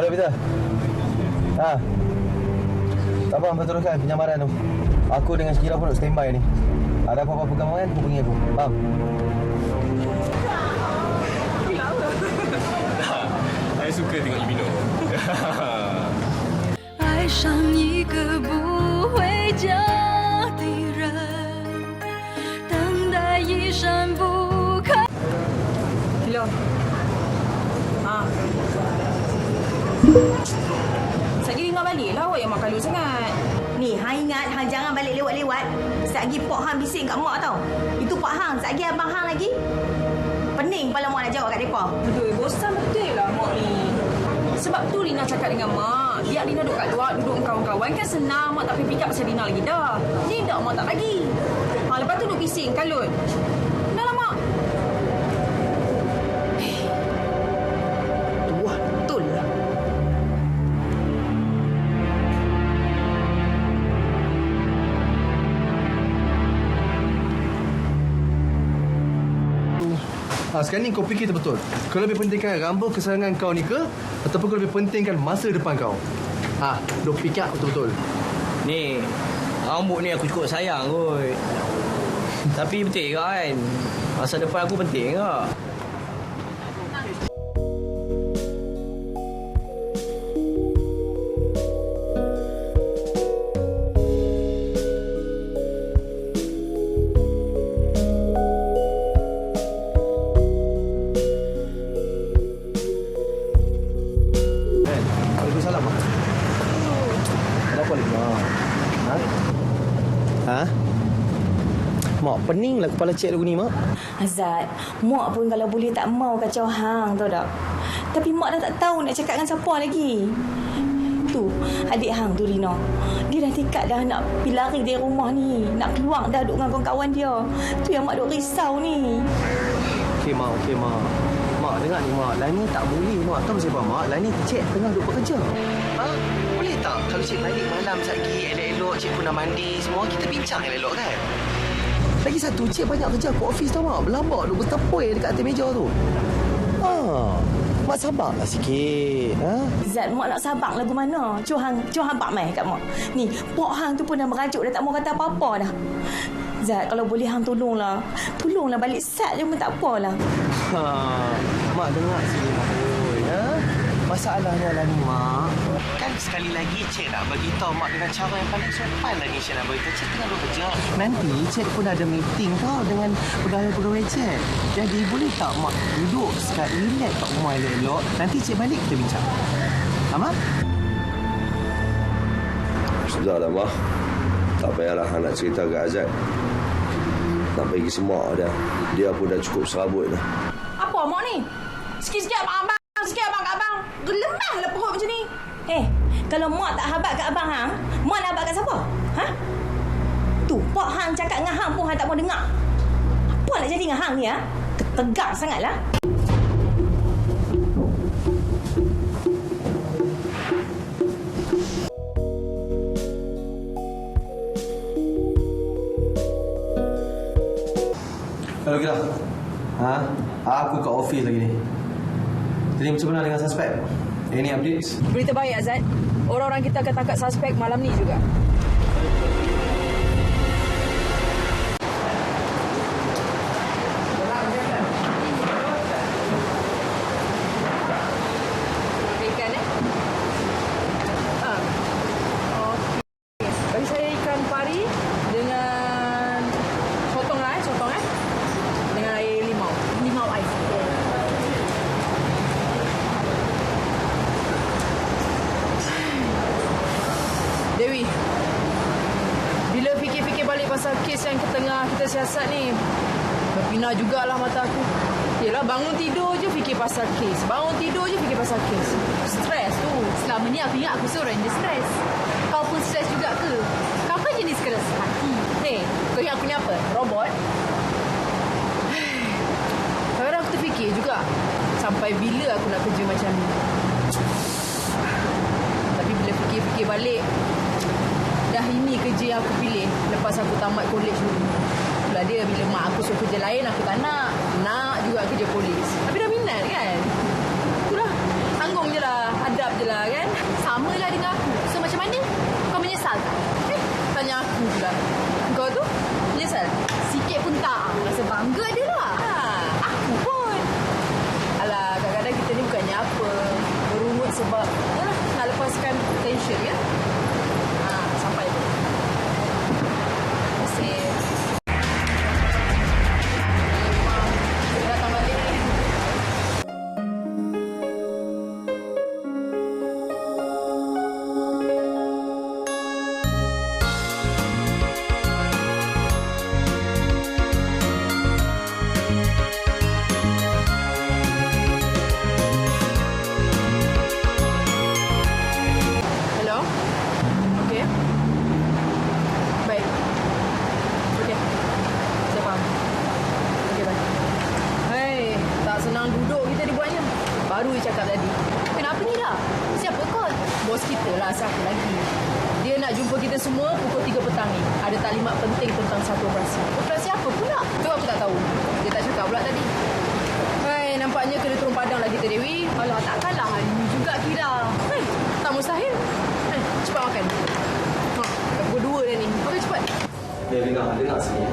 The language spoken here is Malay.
Peter. Ha. Tak apa, hangpa teruskan penyamaran tu. Aku dengan Syakira pun nak standby ni. Ada apa-apa perkembangan, hubungi aku. Faham? 还 suka tengok you minum. 爱上一个不回家的人，等待一扇不开。 Hello. Sekejap ingat balik lah awak yang makan lu sangat. Ni, hang ingat hang jangan balik lewat-lewat. Sekejap lagi Pok Hang bising kat mak tau. Itu Pak Hang, sekejap lagi Abang Hang lagi. Pening kepala mak nak jawab kat mereka. Aduh, bosan betul lah mak ni. Sebab tu Lina cakap dengan mak. Biar Lina duduk kat luar, duduk dengan kawan-kawan kan senang. Mak tak payah pick up pasal Lina lagi dah. Tidak, mak tak bagi. Lepas tu duduk bising kalut. Dah lah mak. Wah, betul lah. Sekarang ni kau fikir betul. Kau lebih pentingkan rambut kesayangan kau ni ke? Ataupun kau lebih pentingkan masa depan kau? Duk fikir betul-betul. Ni, rambut ni aku cukup sayang kot. Tapi betul kan? Masa depan aku penting tak? Waalaikumsalam, Mak. Kenapa lagi, Mak? Ha? Mak, peninglah kepala cik lagu ni, Mak. Azad, mak pun kalau boleh tak mau kacau hang, tahu tak? Tapi mak dah tak tahu nak cakap dengan siapa lagi. Tu, adik hang tu Rina. Dia dah tekad dah nak pergi lari dari rumah ni. Nak keluar dah duduk dengan kawan-kawan dia. Tu yang mak duk risau ni. Okey, Mak. Mak, dengar ni, Mak. Lain ni tak boleh, Mak. Tahu siapa, Mak? Lain ni cik tengah duduk bekerja. Boleh tak? Kalau cik balik malam sekejap lagi, elok-elok, cik pun dah mandi. Semua kita bincang elok-elok kan? Lagi satu, cik banyak kerja kat office tau, Mak. Berlambak duduk bertepui dekat atas meja tu. Mak sabarlah sikit. Zat, mak nak sabak lagu mana? Cuh hang bak mai kat mak. Ni, Pok Hang tu pun dah merajuk, dah tak mau kata apa-apa dah. Zat, kalau boleh hang tolonglah. Tolonglah balik sat je pun tak apalah. Mak dengar sini, Mak. Masalahnya lah ni, Mak. Kan sekali lagi cik nak bagi tahu Mak dengan cara yang paling sopan lagi cik nak bagi tahu. Cik tengah bekerja. Nanti cik pun ada meeting tau dengan pegawai-pegawai cik. Jadi boleh tak Mak duduk sekali relax kat rumah elok-elok. Nanti cik balik kita bincang. Mak? Sudahlah, Mak. Tak payahlah hang nak cerita ke Azad. Nak bagi semak dah. Dia pun dah cukup serabut dah. Apa mak ni? Sikit-sikit abang-abang. Sikit abang kat abang. Gelemahlah perut macam ni. Kalau mak tak habat kat abang hang, mak nak habat kat siapa? Tu, Pok Hang cakap dengan hang pun hang tak mau dengar. Apa nak jadi dengan hang ni, Tegak sangatlah. Hello, Gila. Aku kat office lagi ni. Jadi macam mana dengan suspek? Any updates? Berita baik Azad. Orang-orang kita akan tangkap suspek malam ni juga. Ikan bagi saya ikan pari dengan sotong lah dengan air limau ais. Dewi, bila fikir-fikir balik pasal kes yang tengah kita siasat ni, berpindah jugalah mata aku. Yelah, bangun tidur je fikir pasal kes. Bangun tidur je fikir pasal kes. Stres tu. Selama ni aku ingat aku seorang yang stres. Kau pun stres juga ke? Kau kan jenis keras hati. Kau ingat aku ni apa? Robot? Kadang-kadang aku terfikir juga, sampai bila aku nak kerja macam ni. Tapi bila fikir-fikir balik, dah ini kerja yang aku pilih lepas aku tamat college dulu. Itulah dia, bila mak aku suruh kerja lain, aku tak nak. Nak juga kerja polis. Tapi dah minat kan? Itulah, tanggung je lah, hadap je lah baru dia cakap tadi. Kenapa ni dah? Siapa call? Bos kita lah, siapa lagi. Dia nak jumpa kita semua pukul 3 petang ni. Ada taklimat penting tentang satu operasi. Operasi apa pula? Tu aku tak tahu. Dia tak cakap pula tadi. Hai, nampaknya kena turun padang lah kita, Dewi. Alah, takkanlah hari ni juga Kira. Hai, tak mustahil. Hai, cepat makan. Ha, dah pukul 2 dah ni. Okey, cepat. Dia dengar sini.